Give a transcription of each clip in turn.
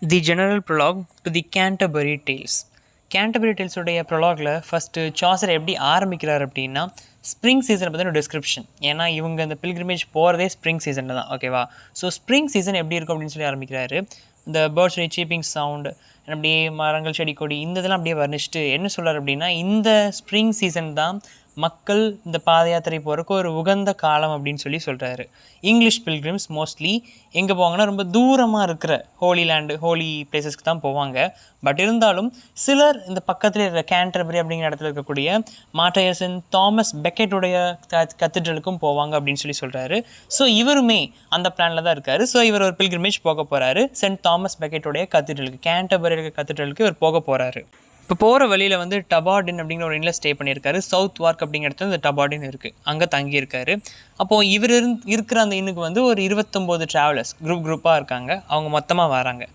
The general prologue to the Canterbury tales. Canterbury டேல்ஸுடைய ப்ரொலாகில் first Chaucer எப்படி ஆரம்பிக்கிறார் அப்படின்னா, ஸ்ப்ரிங் சீசனை பற்றின டிஸ்கிரிப்ஷன். ஏன்னா இவங்க இந்த பில்கிரிமேஜ் போகிறதே ஸ்ப்ரிங் சீசனில் தான், ஓகேவா? ஸோ ஸ்ப்ரிங் சீசன் எப்படி இருக்கும் அப்படின்னு சொல்லி ஆரம்பிக்கிறாரு. இந்த பேர்ட்ஸுடைய சீப்பிங் சவுண்டு, அப்படியே மரங்கள் செடி கொடி இந்த இதெல்லாம் அப்படியே வர்ணிச்சுட்டு என்ன சொல்கிறார் அப்படின்னா, இந்த ஸ்ப்ரிங் சீசன் தான் மக்கள் இந்த பாத யாத்திரை போகிறக்கு ஒரு உகந்த காலம் அப்படின்னு சொல்லி சொல்கிறாரு. இங்கிலீஷ் பில்கிரிம்ஸ் மோஸ்ட்லி எங்கே போவாங்கன்னா ரொம்ப தூரமாக இருக்கிற ஹோலி லேண்டு, ஹோலி பிளேசஸ்க்கு தான் போவாங்க. பட் இருந்தாலும் சிலர் இந்த பக்கத்தில் இருக்கிற கேண்டர்பரி அப்படிங்கிற இடத்துல இருக்கக்கூடிய மார்டையர்சன் தாமஸ் பெக்கெட்டுடைய கத்தீட்ரலுக்கும் போவாங்க அப்படின்னு சொல்லி சொல்கிறாரு. ஸோ இவருமே அந்த பிளானில் தான் இருக்கார். ஸோ இவர் ஒரு பில்கிரிமேஜ் போக போகிறாரு. சென்ட் தாமஸ் பெக்கெட்டுடைய கத்தீட்ரலுக்கு, கேண்டர்பரி இருக்க கத்தீட்ரலுக்கு இவர் போக போகிறாரு. இப்போ போகிற வழியில் வந்து டபார்டின் அப்படிங்கிற ஒரு இன்ல ஸ்டே பண்ணியிருக்காரு. சவுத் வார்க் அப்படிங்கிற இடத்துல இந்த டபார்டின் இருக்குது, அங்கே தங்கியிருக்காரு. அப்போது இவர் இருக்கிற அந்த இன்னுக்கு வந்து ஒரு 29 ட்ராவலர்ஸ் குரூப்பாக இருக்காங்க. அவங்க மொத்தமாக வராங்க.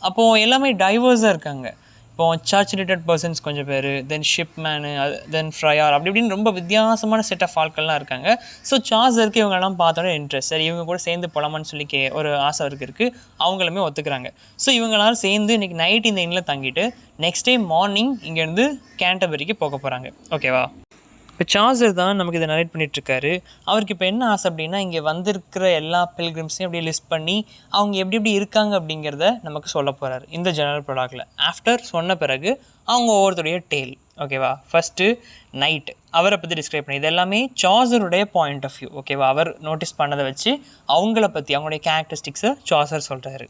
அப்போது எல்லாமே டைவர்ஸாக இருக்காங்க. இப்போது சர்ச் ரிலேட்டட் பர்சன்ஸ் கொஞ்சம் பேர், தென் ஷிப்மேனு, தென் ஃப்ரையார், அப்படி இப்படின்னு ரொம்ப வித்தியாசமான செட் ஆஃப் ஆட்கள்லாம் இருக்காங்க. ஸோ சார்ஸருக்கு இவங்கெல்லாம் பார்த்தோன்னே இன்ட்ரெஸ்ட், சரி இவங்க கூட சேர்ந்து போகலாமான்னு சொல்லி ஒரு ஆசை அவருக்கு இருக்குது. அவங்களுமே ஒத்துக்கிறாங்க. ஸோ இவங்களாம் சேர்ந்து இன்றைக்கி நைட் இந்த இன்னில் தங்கிட்டு நெக்ஸ்ட் டே மார்னிங் இங்கேருந்து கேண்டபரிக்கு போக போகிறாங்க, ஓகேவா? இப்போ சார்ஸர் தான் நமக்கு இதை நரேட் பண்ணிகிட்ருக்காரு. அவருக்கு இப்போ என்ன ஆசை அப்படின்னா, இங்கே வந்திருக்கிற எல்லா பில்கிரிம்ஸையும் அப்படியே லிஸ்ட் பண்ணி அவங்க எப்படி எப்படி இருக்காங்க அப்படிங்கிறத நமக்கு சொல்ல போகிறாரு இந்த ஜெனரல் ப்ரொலாகில். ஆஃப்டர் சொன்ன பிறகு அவங்க ஒவ்வொருத்தருடைய டேல், ஓகேவா? ஃபஸ்ட்டு நைட், அவரை பற்றி டிஸ்கிரைப் பண்ணி இது எல்லாமே சார்ஸருடைய பாயிண்ட் ஆஃப் வியூ, ஓகேவா? அவர் நோட்டீஸ் பண்ணதை வச்சு அவங்கள பற்றி, அவங்களுடைய கேரக்டரிஸ்டிக்ஸை சார்ஸர் சொல்கிறாரு.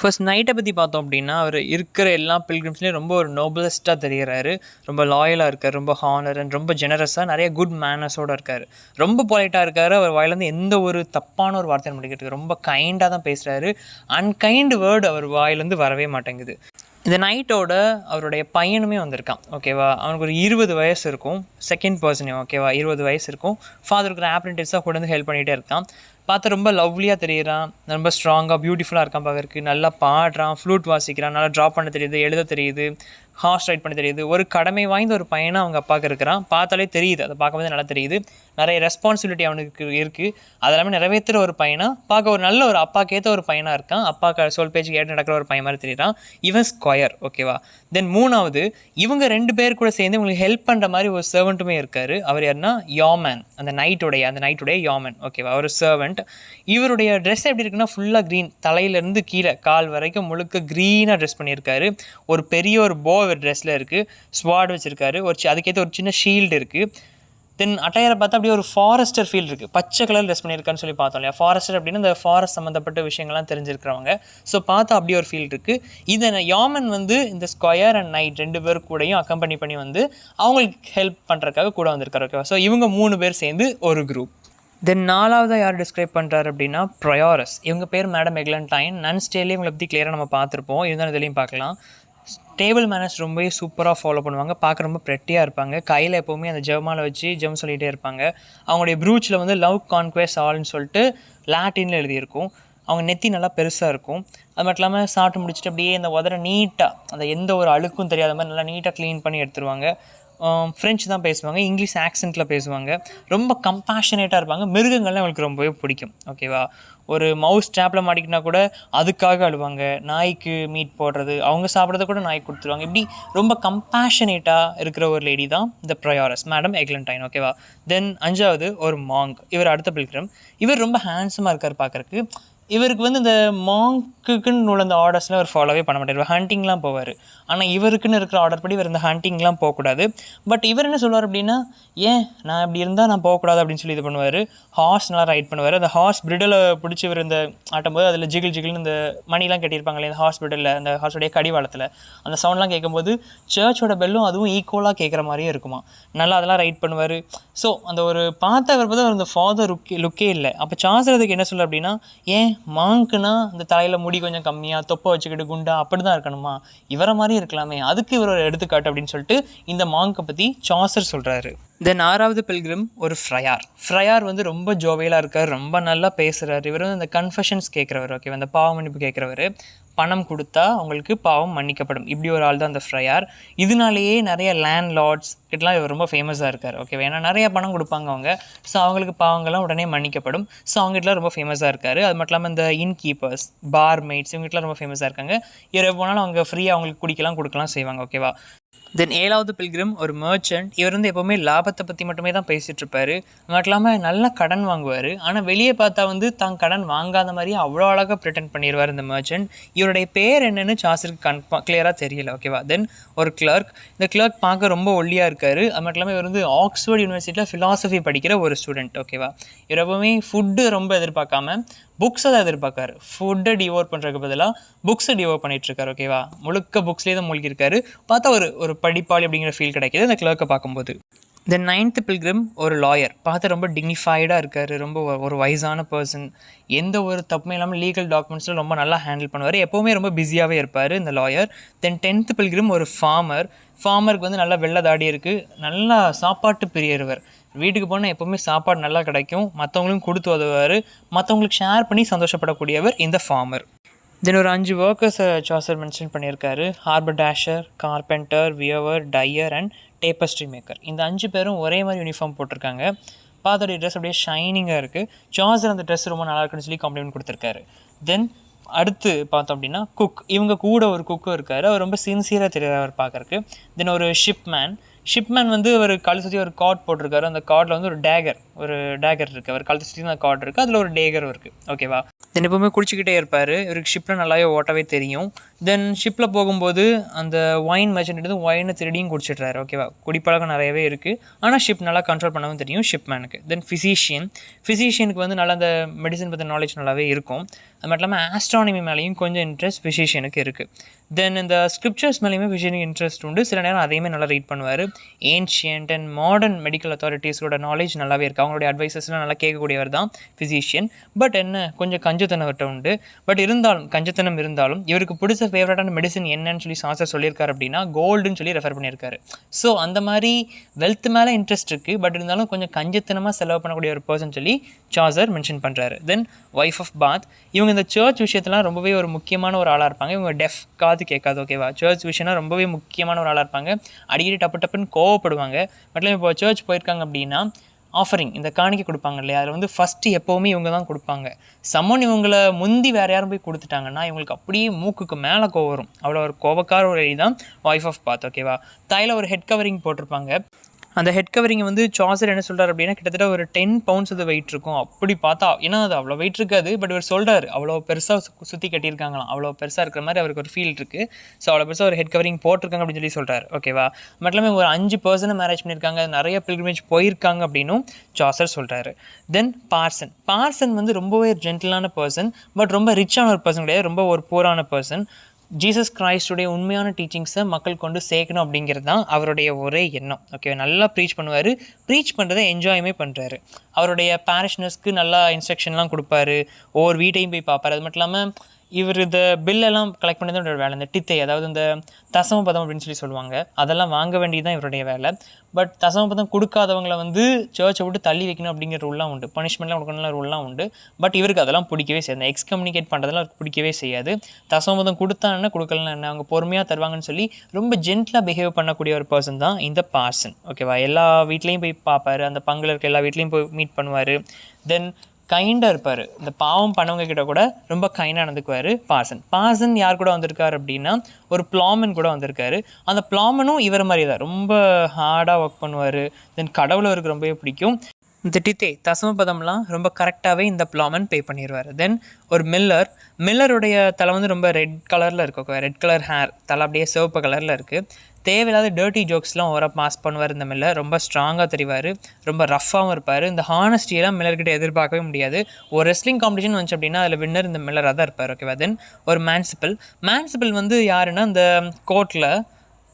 ஃபர்ஸ்ட் நைட்டை பற்றி பார்த்தோம் அப்படின்னா, அவர் இருக்கிற எல்லா பில்கிரிம்ஸ்லேயும் ரொம்ப ஒரு நோபலஸ்ட்டாக தெரிகிறாரு. ரொம்ப லாயலாக இருக்கார், ரொம்ப ஹானர் அண்ட் ரொம்ப ஜெனரஸாக, நிறைய குட் மேனர்ஸோடு இருக்கார். ரொம்ப பொலைட்டாக இருக்கார். அவர் வாயிலேருந்து எந்த ஒரு தப்பான ஒரு வார்த்தை முடிக்கிறதுக்கு ரொம்ப கைண்டாக தான் பேசுகிறாரு. அன்கைண்ட் வேர்டு அவர் வாயிலேருந்து வரவே மாட்டேங்குது. இந்த நைட்டோட அவருடைய பையனுமே வந்திருக்கான், ஓகேவா? அவனுக்கு ஒரு 20 வயசு இருக்கும். செகண்ட் பர்சனையும், ஓகேவா? 20 வயசு இருக்கும். ஃபாதருக்கு ஒரு ஆப்ரெண்டிஸாக கூட வந்து ஹெல்ப் பண்ணிகிட்டே இருக்கான். பார்த்து ரொம்ப லவ்லியாக தெரியுறான், ரொம்ப ஸ்ட்ராங்காக பியூட்டிஃபுல்லாக இருக்கான் பார்க்கறதுக்கு. நல்லா பாடுறான், ஃப்ளூட் வாசிக்கிறான், நல்லா ட்ராப் பண்ண தெரியுது, எழுத தெரியுது, ஹார்ஸ் ரைட் பண்ண தெரியுது. ஒரு கடமை வாய்ந்த ஒரு பையனாக அவங்க அப்பாவுக்கு இருக்கிறான். பார்த்தாலே தெரியுது, அதை பார்க்கும்போது நல்லா தெரியுது. நிறைய ரெஸ்பான்சிபிலிட்டி அவனுக்கு இருக்குது. அதெல்லாமே நிறைவேற்றுற ஒரு பையனாக பார்க்க ஒரு நல்ல ஒரு அப்பாக்கேற்ற ஒரு பையனாக இருக்கான். அப்பாவுக்கு சொல் பேச்சு கேட்டு நடக்கிற ஒரு பையன் மாதிரி தெரியுறான். இவன் ஸ்கொயர், ஓகேவா? தென் மூணாவது, இவங்க 2 பேர் கூட சேர்ந்து இவங்களுக்கு ஹெல்ப் பண்ணுற மாதிரி ஒரு சர்வெண்ட்டுமே இருக்கார். அவர் யாருன்னா யாமேன், அந்த நைட்டுடைய யாமேன், ஓகேவா? ஒரு சர்வெண்ட். இவருடைய ட்ரெஸ் எப்படி இருக்குன்னா ஃபுல்லாக க்ரீன், தலையிலேருந்து கீழே கால் வரைக்கும் முழுக்க க்ரீனாக ட்ரெஸ் பண்ணியிருக்காரு. ஒரு பெரிய ஒரு போ ஒரு ட்ரெஸ்ஸில் இருக்குது, ஸ்வாட் வச்சுருக்காரு, அதுக்கேற்ற ஒரு சின்ன ஷீல்டு இருக்குது. தென் அட்டையரை பார்த்தா அப்படியே ஒரு ஃபாரஸ்டர் ஃபீல் இருக்குது. பச்சை கலர் ட்ரெஸ் பண்ணியிருக்கான்னு சொல்லி பார்த்தோம் இல்லையா? ஃபாரஸ்டர் அப்படின்னு இந்த ஃபாரஸ்ட் சம்மந்தப்பட்ட விஷயங்கள்லாம் தெரிஞ்சிருக்கிறவங்க. ஸோ பார்த்தா அப்படியே ஒரு ஃபீல் இருக்குது. இதை யாமன் வந்து இந்த ஸ்கொயர் அண்ட் நைட் 2 பேர் கூடயும் அக்கம்பெனி பண்ணி வந்து அவங்களுக்கு ஹெல்ப் பண்ணுறதுக்காக கூட வந்திருக்காரு, ஓகேவா? ஸோ இவங்க 3 பேர் சேர்ந்து ஒரு குரூப். தென் 4வதாக யார் டிஸ்கிரைப் பண்ணுறாரு அப்படின்னா ப்ரையாரஸ். இவங்க பேர் மேடம் எக்லண்டைன். நன்ஸ்டேலே இவங்களை பற்றி கிளியராக நம்ம பார்த்துருப்போம், இருந்தாலும் இதுலேயும் பார்க்கலாம். டேபிள் மேனர்ஸ் ரொம்பவே சூப்பராக ஃபாலோ பண்ணுவாங்க. பார்க்க ரொம்ப ப்ரெட்டியாக இருப்பாங்க. கையில் எப்போவுமே அந்த ஜெர்மாவில் வச்சு ஜெம் சொல்லிகிட்டே இருப்பாங்க. அவங்களுடைய ப்ரூச்சில் வந்து லவ் கான்குவெஸ்ட் ஆல்னு சொல்லிட்டு லாட்டினில் எழுதியிருக்கும். அவங்க நெத்தி நல்லா பெருசாக இருக்கும். அது மட்டும் இல்லாமல் சாப்பிட்டு முடிச்சுட்டு அப்படியே இந்த உதரை நீட்டாக, அந்த எந்த ஒரு அழுக்கும் தெரியாத மாதிரி நல்லா நீட்டாக க்ளீன் பண்ணி எடுத்துருவாங்க. ஃப்ரெஞ்சு தான் பேசுவாங்க, இங்கிலீஷ் ஆக்சென்ட்டில் பேசுவாங்க. ரொம்ப கம்பேஷனேட்டாக இருப்பாங்க. மிருகங்கள்லாம் அவங்களுக்கு ரொம்பவே பிடிக்கும், ஓகேவா? ஒரு மவுஸ் ட்ராப்பில் மாட்டிக்கினா கூட அதுக்காக அழுவாங்க. நாய்க்கு மீட் போடுறது, அவங்க சாப்பிட்றத கூட நாய்க்கு கொடுத்துருவாங்க. இப்படி ரொம்ப கம்பேஷனேட்டாக இருக்கிற ஒரு லேடி தான் இந்த ப்ரையாரஸ், மேடம் எக்லண்டைன், ஓகேவா? தென் 5வது ஒரு மாங்க். இவர் அடுத்த பில்கிரம். இவர் ரொம்ப ஹேண்ட்ஸமாக இருக்கார் பார்க்குறக்கு. இவருக்கு வந்து இந்த மாங்க்குன்னு உள்ள அந்த ஆர்டர்ஸ்லாம் அவர் ஃபாலோவே பண்ண மாட்டார். இவர் ஹண்டிங்லாம் போவார். ஆனால் இவருக்குன்னு இருக்கிற ஆர்டர் படி இவர் இந்த ஹண்டிங்லாம் போகக்கூடாது. பட் இவர் என்ன சொல்லுவார் அப்படின்னா, ஏன் நான் இப்படி இருந்தால் நான் போகக்கூடாது அப்படின்னு சொல்லி இது பண்ணுவார். ஹார்ஸ் நல்லா ரைட் பண்ணுவார். அந்த ஹார்ஸ் பிரிடலை பிடிச்சி இவர் இந்த ஆட்டும்போது அதில் ஜிகிள்னு இந்த மணிலாம் கட்டியிருப்பாங்களே இந்த ஹார்ஸ் பிரிடலில், அந்த ஹார்ஸோடைய கடிவாளத்தில் அந்த சவுண்ட்லாம் கேட்கும்போது சர்ச்சோட பெல்லும் அதுவும் ஈக்குவலாக கேட்குற மாதிரியே இருக்குமா. நல்லா அதெல்லாம் ரைட் பண்ணுவார். ஸோ அந்த ஒரு பார்த்தவர் பார்த்தா அந்த ஃபாதர் லுக்கே இல்லை. அப்போ சார்ஸருக்கு என்ன சொல்ல அப்படின்னா, ஏன் மாங்க்குனா இந்த தலையில் முடி கொஞ்சம் கம்மியாக, தொப்பை வச்சுக்கிட்டு குண்டா அப்படி தான் இருக்கணுமா? இவரை மாதிரி இருக்கலாமே, அதுக்கு இவர் ஒரு எடுத்துக்காட்டு அப்படின்னு சொல்லிட்டு இந்த மாங்கை பற்றி சார்ஸர் சொல்கிறாரு. தென் 6வது பில்கிரிம் ஒரு ஃப்ரையார் வந்து ரொம்ப ஜோவியலாக இருக்கார், ரொம்ப நல்லா பேசுகிறார். இவர் வந்து இந்த கன்ஃபெஷன்ஸ் கேட்குறவர், ஓகே, அந்த பாவ மன்னிப்பு கேட்குறவர். பணம் கொடுத்தா அவங்களுக்கு பாவம் மன்னிக்கப்படும். இப்படி ஒரு ஆள் தான் அந்த ஃப்ரையார். இதனாலேயே நிறைய லேண்ட் லார்ட்ஸ் கிட்டலாம் இவர் ரொம்ப ஃபேமஸாக இருக்கார். ஓகேவா, ஏன்னா நிறைய பணம் கொடுப்பாங்க அவங்க. ஸோ அவங்களுக்கு பாவங்கள்லாம் உடனே மன்னிக்கப்படும். ஸோ அவங்ககிட்டலாம் ரொம்ப ஃபேமஸாக இருக்கார். அது மட்டும் இல்லாமல் இந்த இன்கீப்பர்ஸ், பார்மெய்ட்ஸ், இவங்ககிட்டலாம் ரொம்ப ஃபேமஸாக இருக்காங்க. இரவு போனாலும் அவங்க ஃப்ரீயாக அவங்களுக்கு குடிக்கலாம் கொடுக்கலாம் செய்வாங்க. ஓகேவா. தென் 7வது பில்கிரிம் ஒரு மர்ச்சன்ட். இவர் வந்து எப்போவுமே லாபத்தை பற்றி மட்டுமே தான் பேசிகிட்டு இருப்பார். அது மட்டும் இல்லாமல் நல்லா கடன் வாங்குவார். ஆனால் வெளியே பார்த்தா வந்து தான் கடன் வாங்காத மாதிரியே அவ்வளோ அழகாக ப்ரிட்டெண்ட் பண்ணிடுவார் இந்த மர்ச்சன்ட். இவருடைய பேர் என்னன்னு சார்ல்ஸுக்கு கிளியராக தெரியல. ஓகேவா. தென் ஒரு கிளர்க். இந்த கிளர்க் பார்க்க ரொம்ப ஒல்லியாக இருக்கார். அது மட்டும் இல்லாமல் இவர் வந்து ஆக்ஸ்ஃபோர்ட் யூனிவர்சிட்டியில் ஃபிலாசபி படிக்கிற ஒரு ஸ்டூடெண்ட். ஓகேவா. இவர் எப்போவுமே ஃபுட்டு ரொம்ப எதிர்பார்க்காம புக்ஸை தான் எதிர்பார்க்காரு. ஃபுட்டை டிவோட் பண்ணுறதுக்கு பதிலாக புக்ஸை டிவோட் பண்ணிகிட்ருக்காரு. ஓகேவா. முழுக்க புக்ஸ்லேயே தான் மூழ்கியிருக்காரு. பார்த்தா ஒரு படிப்பாளி அப்படிங்கிற ஃபீல் கிடைக்கிது இந்த கிளர்க்கை பார்க்கும்போது. தென் 9th பில்கிரிம் ஒரு லாயர். பார்த்து ரொம்ப டிக்னிஃபைடாக இருக்கார். ரொம்ப ஒரு வயசான பர்சன். எந்த ஒரு தப்புமே இல்லாமல் லீகல் டாக்குமெண்ட்ஸில் ரொம்ப நல்லா ஹேண்டில் பண்ணுவார். எப்போவுமே ரொம்ப பிஸியாகவே இருப்பார் இந்த லாயர். தென் 10th பில்கிரிம் ஒரு ஃபார்மர். ஃபார்மருக்கு வந்து நல்லா வெள்ளை தாடி இருக்குது. நல்லா சாப்பாட்டு பிரியர்வர். வீட்டுக்கு போனால் எப்போவுமே சாப்பாடு நல்லா கிடைக்கும். மற்றவங்களும் கொடுத்து உதவுவார். மற்றவங்களுக்கு ஷேர் பண்ணி சந்தோஷப்படக்கூடியவர் இந்த ஃபார்மர். தென் ஒரு 5 ஒர்க்கர்ஸை சாசர் மென்ஷன் பண்ணியிருக்காரு. ஹார்பர்டாஷர், கார்பெண்டர், வியவர், டையர் அண்ட் டேப்பஸ்ட்ரி மேக்கர். இந்த 5 பேரும் ஒரே மாதிரி யூனிஃபார்ம் போட்டிருக்காங்க. பார்த்தோடைய ட்ரெஸ் அப்படியே ஷைனிங்காக இருக்குது. சாசர் அந்த ட்ரெஸ் ரொம்ப நல்லா இருக்குன்னு சொல்லி காம்ப்ளிமெண்ட் கொடுத்துருக்காரு. தென் அடுத்து பார்த்தோம் அப்படின்னா குக். இவங்க கூட ஒரு குக்கும் இருக்கார். அவர் ரொம்ப சின்சியராக தெரியாதவர் பார்க்குறக்கு. தென் ஒரு ஷிப்மேன் வந்து அவர் கழுத்து சுற்றி ஒரு கார்ட் போட்டிருக்காரு. அந்த கார்டில் வந்து ஒரு டேகர் இருக்குது. அவர் கழுத்து சுற்றி அந்த கார்டு இருக்குது. அதில் ஒரு டேகரும் இருக்குது. ஓகேவா. தென் எப்போவுமே குடிச்சிக்கிட்டே இருப்பார். இவருக்கு ஷிப்பில் நல்லாவே ஓட்டவே தெரியும். தென் ஷிப்பில் போகும்போது அந்த ஒயின் மர்ச்சன்ட் எடுத்து ஒயினை திருடியும் குடிச்சிட்றாரு. ஓகேவா. குடிப்பழக்கம் நிறையவே இருக்குது. ஆனால் ஷிப் நல்லா கண்ட்ரோல் பண்ணவும் தெரியும் ஷிப்மேனுக்கு. தென் ஃபிசிஷியனுக்கு வந்து நல்லா அந்த மெடிசன் பற்றி நாலேஜ் நல்லாவே இருக்கும். அது மட்டும் இல்லாமல் ஆஸ்ட்ரானமி மேலேயும் கொஞ்சம் இன்ட்ரெஸ்ட் ஃபிசிஷியனுக்கு இருக்குது. தென் இந்த ஸ்கிரிப்சர்ஸ் மேலேயுமே ஃபிசிஷியனுக்கு இன்ட்ரெஸ்ட் உண்டு. சில நேரம் அதையுமே நல்லா ரீட் பண்ணுவார். ஏன்ஷியன்ட் அண்ட் மாடர்ன் மெடிக்கல் அத்தாரிட்டிஸோட நாலேஜ் நல்லாவே இருக்குது. அவங்களுடைய அட்வைசஸ்லாம் நல்லா கேட்கக்கூடியவர் தான் ஃபிசிஷியன். பட் என்ன கொஞ்சம் கஞ்சத்தனவர்கிட்ட உண்டு. பட் கஞ்சத்தனம் இருந்தாலும் இவருக்கு பிடிச்ச ஃபேவரட்டான மெடிசன் என்னன்னு சொல்லி சாசர் சொல்லியிருக்காரு அப்படின்னா கோல்டுன்னு சொல்லி ரெஃபர் பண்ணியிருக்காரு. ஸோ அந்த மாதிரி வெல்த் மேலே இன்ட்ரெஸ்ட் இருக்குது. பட் இருந்தாலும் கொஞ்சம் கஞ்சத்தனமாக செலவு பண்ணக்கூடிய ஒரு பர்சன் சொல்லி சாசர் மென்ஷன் பண்ணுறாரு. தென் ஒய்ஃப் ஆஃப் பாத். இவங்க இந்த சர்ச் விஷயத்தெல்லாம் ரொம்பவே ஒரு முக்கியமான ஒரு ஆளாக இருப்பாங்க. இவங்க டெஃப், காது கேட்காது. ஓகேவா. சர்ச் விஷயம்னா ரொம்பவே முக்கியமான ஒரு ஆளாக இருப்பாங்க. அடிக்கடி டப்புன்னு கோவப்படுவாங்க. மட்டும் இப்போ சர்ச் போயிருக்காங்க அப்படின்னா ஆஃபரிங், இந்த காணிக்கை கொடுப்பாங்க இல்லையா, அதில் வந்து ஃபஸ்ட்டு எப்போவுமே இவங்க தான் கொடுப்பாங்க. சம்மன் இவங்களை முந்தி வேறு யாரும் போய் கொடுத்துட்டாங்கன்னா இவங்களுக்கு அப்படியே மூக்குக்கு மேலே கோவம் வரும். அவ்வளோ ஒரு கோபக்கார ஒரு வழி தான் ஒய்ஃப் ஆஃப் பாத். ஓகேவா. தலையில் ஒரு ஹெட் கவரிங் போட்டிருப்பாங்க. அந்த ஹெட் கவரிங் வந்து சாசர் என்ன சொல்கிறார் அப்படின்னா கிட்டத்தட்ட ஒரு 10 pounds அது வெயிட் இருக்கும். அப்படி பார்த்தா ஏன்னா அது அவ்வளோ வெயிட் இருக்காது. பட் இவர் சொல்கிறார் அவ்வளோ பெருசாக சுற்றி கட்டியிருக்காங்களாம். அவ்வளோ பெருசாக இருக்கிற மாதிரி அவருக்கு ஒரு ஃபீல் இருக்குது. ஸோ அவ்வளோ பெருசாக ஒரு ஹெட் கவரிங் போட்டிருக்காங்க அப்படின்னு சொல்லி சொல்கிறார். ஓகேவா. மட்டும் இல்லாமல் ஒரு 5 பர்சனை மேரேஜ் பண்ணியிருக்காங்க. நிறைய பில்கிரிமேஜ் போயிருக்காங்க அப்படின்னும் சாசர் சொல்கிறாரு. தென் பார்சன் வந்து ரொம்பவே ஜென்டிலான பர்சன். பட் ரொம்ப ரிச்சான ஒரு பர்சன் கிடையாது. ரொம்ப ஒரு பூரான பர்சன். ஜீசஸ் கிரைஸ்டுடைய உண்மையான டீச்சிங்ஸை மக்கள் கொண்டு சேர்க்கணும் அப்படிங்கிறது தான் அவருடைய ஒரே எண்ணம். ஓகே. நல்லா ப்ரீச் பண்ணுவார். ப்ரீச் பண்ணுறதை என்ஜாயுமே பண்ணுறாரு. அவருடைய பேரிஷ்னர்ஸ்க்கு நல்லா இன்ஸ்ட்ரக்ஷன்லாம் கொடுப்பாரு. ஒவ்வொரு வீட்டையும் போய் பார்ப்பார். அது மட்டும் இல்லாமல் இவர் இந்த பில்லெல்லாம் கலெக்ட் பண்ணி தான் வேலை. இந்த டித்தை, அதாவது இந்த தசமபதம் அப்படின்னு சொல்லி சொல்லுவாங்க, அதெல்லாம் வாங்க வேண்டியது தான் இவருடைய வேலை. பட் தசமபதம் கொடுக்காதவங்களை வந்து சர்ச்சை விட்டு தள்ளி வைக்கணும் அப்படிங்கிற ரூல்லாம் உண்டு. பனிஷ்மெண்ட்லாம் கொடுக்கணும்ல ரூல்லாம் உண்டு. பட் இவருக்கு அதெல்லாம் பிடிக்கவே செய்யாது. எக்ஸ்கம்யூனிகேட் பண்ணுறதெல்லாம் அவருக்கு பிடிக்கவே செய்யாது. தசமபதம் கொடுத்தா என்ன, கொடுக்கலாம் என்ன, அவங்க பொறுமையாக தருவாங்கன்னு சொல்லி ரொம்ப ஜென்டலாக பிஹேவ் பண்ணக்கூடிய ஒரு பர்சன் தான் இந்த பார்சன். ஓகேவா. எல்லா வீட்லேயும் போய் பார்ப்பார். அந்த பங்கில் இருக்க எல்லா வீட்லேயும் போய் மீட் பண்ணுவார். தென் கைண்டாக இருப்பார். இந்த பாவம் பண்ணவங்க கிட்ட கூட ரொம்ப கைண்டாக நடந்துக்குவார் பார்சன் யார் கூட வந்திருக்காரு அப்படின்னா ஒரு பிளாமன் கூட வந்திருக்காரு. அந்த பிளாமனும் இவர் மாதிரி தான் ரொம்ப ஹார்டாக ஒர்க் பண்ணுவார். தென் கடவுளை அவருக்கு ரொம்பவே பிடிக்கும். இந்த டித்தே தசமபதம்லாம் ரொம்ப கரெக்டாகவே இந்த பிளாமன் பே பண்ணிடுவார். தென் ஒரு மில்லருடைய தலை வந்து ரொம்ப ரெட் கலரில் இருக்கும். ரெட் கலர் ஹேர், தலை அப்படியே சிவப்பு கலரில் இருக்குது. தேவையில்லாத டர்ட்டி ஜோக்ஸ்லாம் ஓவராக பாஸ் பண்ணுவார். இந்த மில்லர் ரொம்ப ஸ்ட்ராங்காக தெரிவார். ரொம்ப ரஃப்பாகவும் இருப்பார். இந்த ஹானஸ்டியெல்லாம் மில்லர்கிட்ட எதிர்பார்க்கவே முடியாது. ஒரு ரெஸ்லிங் காம்படிஷன் வந்துச்சு அப்படின்னா அதில் வின்னர் இந்த மில்லராக தான் இருப்பார். ஓகேவா. தென் ஒரு மேன்சிபிள் வந்து யாருன்னா இந்த கோர்ட்டில்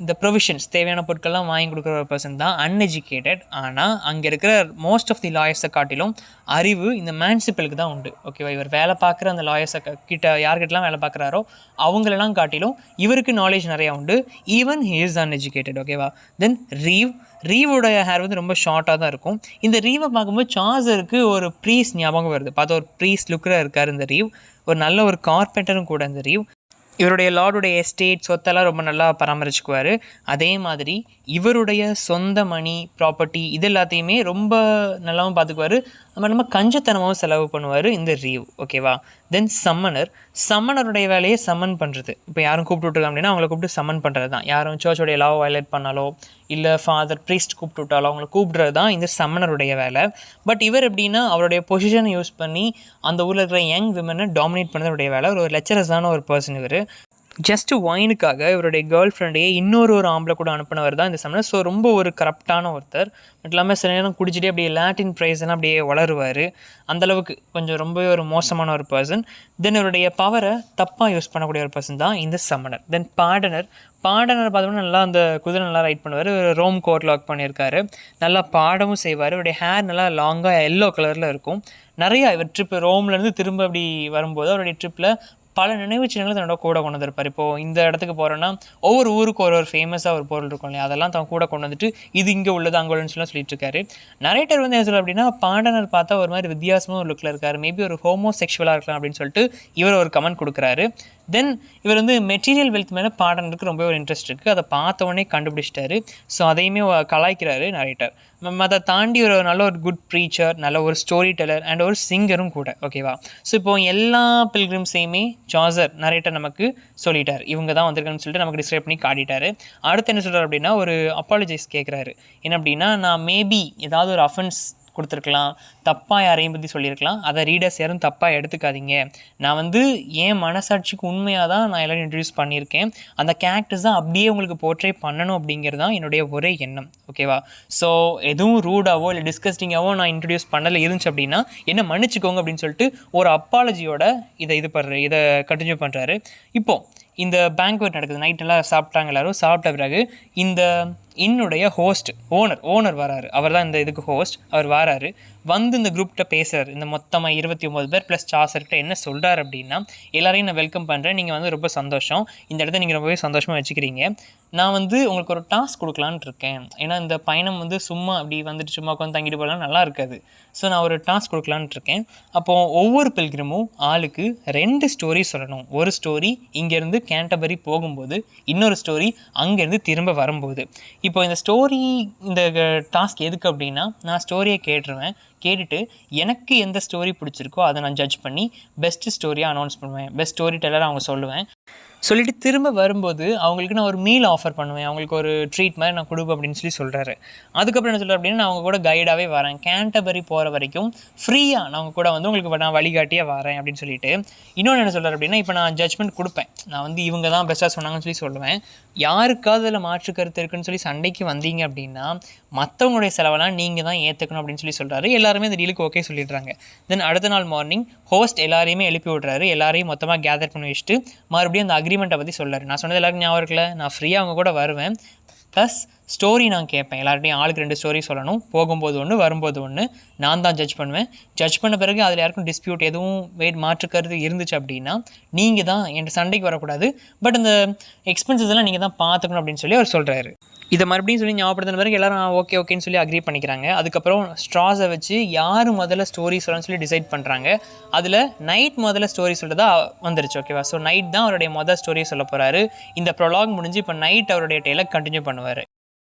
இந்த ப்ரொவிஷன்ஸ் தேவையான பொருட்கள்லாம் வாங்கி கொடுக்குற ஒரு பர்சன் தான். அன்எஜுகேட்டட். ஆனால் அங்கே இருக்கிற மோஸ்ட் ஆஃப் தி லாயர்ஸை காட்டிலும் அறிவு இந்த மேன்சிபிளுக்கு தான் உண்டு. ஓகேவா. இவர் வேலை பார்க்குற அந்த லாயர்ஸை கிட்ட யார்கிட்டலாம் வேலை பார்க்குறாரோ அவங்களெல்லாம் காட்டிலும் இவருக்கு நாலேஜ் நிறையா உண்டு. Even he is uneducated. ஓகேவா. தென் ரீவோடைய ஹேர் வந்து ரொம்ப ஷார்ட்டாக தான் இருக்கும். இந்த ரீவை பார்க்கும்போது சாசருக்கு ஒரு ப்ரீஸ் ஞாபகம் வருது. பார்த்தா ஒரு ப்ரீஸ் லுக்கில் இருக்கார் இந்த ரீவ். ஒரு நல்ல ஒரு கார்பெண்டரும் கூட இந்த ரீவ். இவருடைய லார்டுடைய எஸ்டேட் சொத்தெல்லாம் ரொம்ப நல்லா பராமரிச்சுக்குவார். அதே மாதிரி இவருடைய சொந்த மணி ப்ராப்பர்ட்டி இது எல்லாத்தையுமே ரொம்ப நல்லாவும் பார்த்துக்குவார். அது மாதிரி இல்லாமல் கஞ்சத்தனமாகவும் செலவு பண்ணுவார் இந்த ரீவ். ஓகேவா? தென் சம்மனருடைய வேலையை சம்மன் பண்ணுறது. இப்போ யாரும் கூப்பிட்டு விட்டுருக்காங்க அப்படின்னா அவங்கள கூப்பிட்டு சம்மன் பண்ணுறது தான். யாரும் சர்ச்சோடைய லாவை வயலேட் பண்ணாலோ இல்லை ஃபாதர் ப்ரீஸ்ட் கூப்பிட்டு விட்டாலோ அவங்கள கூப்பிடுறது தான் இந்த சம்மனருடைய வேலை. பட் இவர் எப்படின்னா அவருடைய பொசிஷனை யூஸ் பண்ணி அந்த ஊரில் இருக்கிற யங் விமனை டாமினேட் பண்ணுறதுடைய வேலை. ஒரு லெக்சரஸான ஒரு பர்சன் இவர். ஜஸ்ட்டு ஒயினுக்காக இவருடைய கேர்ள் ஃப்ரெண்டையே இன்னொரு ஆம்பளை கூட அனுப்பினவர் தான் இந்த சம்மனர். ஸோ ரொம்ப ஒரு கரப்டான ஒருத்தர். பட் இல்லாமல் சில நேரம் குடிச்சிட்டே அப்படியே லாட்டின் ப்ரைஸ்லாம் அப்படியே வளருவார். அந்தளவுக்கு கொஞ்சம் ரொம்பவே ஒரு மோசமான ஒரு பர்சன். தென் இவருடைய பவரை தப்பாக யூஸ் பண்ணக்கூடிய ஒரு பர்சன் தான் இந்த சம்மனர். தென் பாடனர் பார்த்தோம்னா நல்லா அந்த குதிரை நல்லா ரைட் பண்ணுவார். ரோம் கோர்ட்டில் ஒர்க் பண்ணியிருக்காரு. நல்லா பாடவும் செய்வார். இவருடைய ஹேர் நல்லா லாங்காக எல்லோ கலரில் இருக்கும். நிறையா இவர் ட்ரிப் ரோம்லேருந்து திரும்ப அப்படி வரும்போது அவருடைய ட்ரிப்பில் பல நினைவு சின்னங்களை தன்னோட கூட கொண்டு வந்திருப்பார். இப்போது இந்த இடத்துக்கு போகிறோன்னா ஒவ்வொரு ஊருக்கு ஒரு ஃபேமஸாக ஒரு பொருள் இருக்கும் இல்லையா, அதெல்லாம் தான் கூட கொண்டு வந்துட்டு இது இங்கே உள்ளது அங்கே உள்ளதுன்னு சொல்லிட்டு இருக்காரு. நரேட்டர் வந்து என்ன சொல்ல அப்படின்னா பாடனர் பார்த்தா ஒரு மாதிரி வித்தியாசமாக ஒரு லுக்கில் இருக்கார், மேபி ஒரு ஹோமோசெக்சுவலாக இருக்கலாம் அப்படின்னு சொல்லிட்டு இவர் ஒரு கமெண்ட் கொடுக்குறாரு. தென் இவர் வந்து மெட்டீரியல் வெல்த் மேலே பாடனருக்கு ரொம்ப ஒரு இன்ட்ரெஸ்ட் இருக்குது. அதை பார்த்த உடனே கண்டுபிடிச்சிட்டாரு. ஸோ அதையுமே கலாய்க்கிறாரு நரேட்டர். அதை தாண்டி ஒரு நல்ல ஒரு குட் ப்ரீச்சர், நல்ல ஒரு ஸ்டோரி டெல்லர் அண்ட் ஒரு சிங்கரும் கூட. ஓகேவா? ஸோ இப்போது எல்லா பில்கிரிம்ஸையுமே சாசர் நரேட்டர் நமக்கு சொல்லிட்டார். இவங்க தான் வந்திருக்கான்னு சொல்லிட்டு நமக்கு டிஸ்கிரைப் பண்ணி காட்டிட்டார். அடுத்து என்ன சொல்கிறார் அப்படின்னா ஒரு அப்பாலஜைஸ் கேட்குறாரு. என்ன அப்படின்னா நான் மேபி ஏதாவது ஒரு அஃபென்ஸ் கொடுத்துருக்கலாம், தப்பாக யாரையும் பற்றி சொல்லியிருக்கலாம், அதை ரீடர்ஸ் யாரும் தப்பாக எடுத்துக்காதீங்க. நான் வந்து என் மனசாட்சிக்கு உண்மையாக தான் நான் எல்லோரும் இன்ட்ரடியூஸ் பண்ணியிருக்கேன். அந்த கேரக்டர்ஸ் தான் அப்படியே உங்களுக்கு போர்ட்ரே பண்ணணும் அப்படிங்கிறது தான் என்னுடைய ஒரே எண்ணம். ஓகேவா? ஸோ எதுவும் ரூடாவோ இல்லை டிஸ்கஸ்டிங்காவோ நான் இன்ட்ரடியூஸ் பண்ணலை இருந்துச்சு அப்படின்னா என்ன மன்னிச்சுக்கோங்க அப்படின்னு சொல்லிட்டு ஒரு அப்பாலஜியோட இதை கண்டினியூ பண்ணுறாரு. இப்போது இந்த பேங்க்வெட் நடக்குது. நைட்டெல்லாம் சாப்பிட்டாங்க. எல்லோரும் சாப்பிட்ட பிறகு இந்த என்னுடைய ஹோஸ்ட் ஓனர் வராரு. அவர் தான் இந்த இதுக்கு ஹோஸ்ட். அவர் வராரு, வந்து இந்த குரூப்கிட்ட பேசுகிறார். இந்த மொத்தமாக 29 பேர் ப்ளஸ் சாசர்கிட்ட என்ன சொல்கிறார் அப்படின்னா எல்லாரையும் நான் வெல்கம் பண்ணுறேன், நீங்கள் வந்து ரொம்ப சந்தோஷம், இந்த இடத்த நீங்கள் ரொம்பவே சந்தோஷமாக வச்சுக்கிறீங்க. நான் வந்து உங்களுக்கு ஒரு டாஸ்க் கொடுக்கலான்ட்டு இருக்கேன். ஏன்னா இந்த பயணம் வந்து சும்மா அப்படி வந்துட்டு சும்மா உட்காந்து தங்கிட்டு போகலாம் நல்லா இருக்காது. ஸோ நான் ஒரு டாஸ்க் கொடுக்கலான்ட்டு இருக்கேன். அப்போது ஒவ்வொரு பில்கிரிமும் ஆளுக்கு 2 ஸ்டோரி சொல்லணும். ஒரு ஸ்டோரி இங்கேருந்து கேண்டபரி போகும்போது, இன்னொரு ஸ்டோரி அங்கேருந்து திரும்ப வரும்போது. இப்போ இந்த ஸ்டோரி இந்த டாஸ்க் எதுக்கு அப்படின்னா நான் ஸ்டோரியை கேட்டுருவேன். கேட்டுட்டு எனக்கு எந்த ஸ்டோரி பிடிச்சிருக்கோ அதை நான் ஜட்ஜ் பண்ணி பெஸ்ட் ஸ்டோரியாக அனௌன்ஸ் பண்ணுவேன். பெஸ்ட் ஸ்டோரி டெல்லராக அவங்க சொல்லுவேன். சொல்லிவிட்டு திரும்ப வரும்போது அவங்களுக்கு நான் ஒரு மீல் ஆஃபர் பண்ணுவேன். அவங்களுக்கு ஒரு ட்ரீட் மாதிரி நான் கொடுப்பேன் அப்படின்னு சொல்கிறாரு. அதுக்கப்புறம் என்ன சொல்கிறேன் அப்படின்னா நான் அவங்க கூட கைடாகவே வரேன். கேண்டபரி போகிற வரைக்கும் ஃப்ரீயாக நான் அவங்க கூட வந்து உங்களுக்கு நான் வழிகாட்டியாக வரேன் அப்படின்னு சொல்லிட்டு. இன்னொன்று என்ன சொல்கிறார் அப்படின்னா இப்போ நான் ஜட்ஜ்மெண்ட் கொடுப்பேன். நான் வந்து இவங்க தான் பெஸ்ட்டாக சொன்னாங்கன்னு சொல்லுவேன். யாருக்காவது அதில் மாற்று கருத்து இருக்குன்னு சொல்லி சண்டைக்கு வந்தீங்க அப்படின்னா மற்றவங்களுடைய செலவெல்லாம் நீங்கள் தான் ஏற்றுக்கணும் அப்படின்னு சொல்கிறாரு. எல்லாருமே இந்த டீலுக்கு ஓகே சொல்லிடுறாங்க. தென் அடுத்த நாள் மார்னிங் ஹோஸ்ட் எல்லாரையுமே எழுப்பி விட்றாரு. எல்லாரையும் மொத்தமாக கேதர் பண்ணி வச்சுட்டு மறுபடியும் அந்த அக்ரிமெண்ட்டை பற்றி சொல்கிறார். நான் சொன்னது எல்லாருக்கும் ஞாபகம் இருக்குல்ல, நான் ஃப்ரீயாக அவங்க கூட வருவேன், ப்ளஸ் ஸ்டோரி நான் கேட்பேன். எல்லார்ட்டையும் ஆளுக்கு 2 ஸ்டோரி சொல்லணும். போகும்போது ஒன்று, வரும்போது ஒன்று. நான் தான் ஜட்ஜ் பண்ணுவேன். ஜட்ஜ் பண்ண பிறகு அதில் யாருக்கும் டிஸ்பியூட் எதுவும் மாற்றுக்கிறது இருந்துச்சு அப்படின்னா நீங்கள் தான் என் சண்டைக்கு வரக்கூடாது, பட் அந்த எக்ஸ்பென்சஸ் எல்லாம் நீங்கள் தான் பார்த்துக்கணும் அப்படின்னு சொல்லி அவர் சொல்கிறாரு. இதை மறுபடியும் சொல்லி ஞாபகப்படுத்தின பிறகு எல்லாரும் ஓகேன்னு சொல்லி அக்ரி பண்ணிக்கிறாங்க. அதுக்கப்புறம் ஸ்ட்ராஸை வச்சு யார் முதல்ல ஸ்டோரி சொல்லணும்னு சொல்லி டிசைட் பண்ணுறாங்க. அதில் நைட் முதல்ல ஸ்டோரி சொல்கிறதா வந்துருச்சு. ஓகேவா? ஸோ நைட் தான் அவருடைய ஸ்டோரியை சொல்ல போகிறாரு. இந்த ப்ரொலாக் முடிஞ்சு இப்போ நைட் அவருடைய டேலை கண்டினியூ பண்ணுவார்.